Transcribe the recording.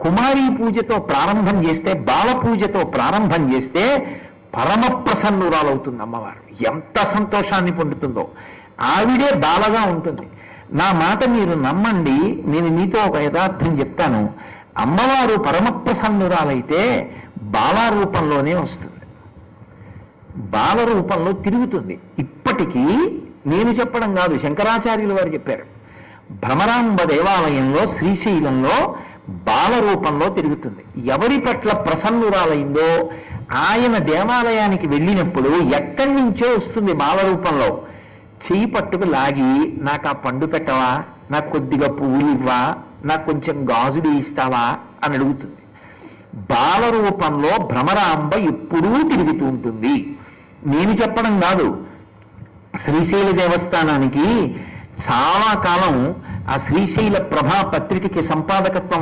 కుమారీ పూజతో ప్రారంభం చేస్తే, బాల పూజతో ప్రారంభం చేస్తే పరమ ప్రసన్నురాలవుతుంది అమ్మవారు. ఎంత సంతోషాన్ని పొందుతుందో. ఆవిడే బాలగా ఉంటుంది. నా మాట మీరు నమ్మండి, నేను మీతో ఒక యథార్థం చెప్తాను. అమ్మవారు పరమ ప్రసన్నురాలైతే బాలారూపంలోనే వస్తుంది, బాలరూపంలో తిరుగుతుంది. ఇప్పటికీ నేను చెప్పడం కాదు, శంకరాచార్యులు వారు చెప్పారు. భ్రమరాంబ దేవాలయంలో శ్రీశైలంలో బాలరూపంలో తిరుగుతుంది. ఎవరి పట్ల ప్రసన్నురాలైందో ఆయన దేవాలయానికి వెళ్ళినప్పుడు ఎక్కడి నుంచో వస్తుంది బాలరూపంలో. చెయ్యి పట్టుకు లాగి, నాకు ఆ పండు పెట్టవా, నాకు కొద్దిగా పువ్వులు ఇవ్వా, నాకు కొంచెం గాజులు ఇస్తావా అని అడుగుతుంది. బాలరూపంలో భ్రమరాంబ ఎప్పుడూ తిరుగుతూ ఉంటుంది. నేను చెప్పడం కాదు, శ్రీశైల దేవస్థానానికి చాలా కాలం ఆ శ్రీశైల ప్రభా పత్రికకి సంపాదకత్వం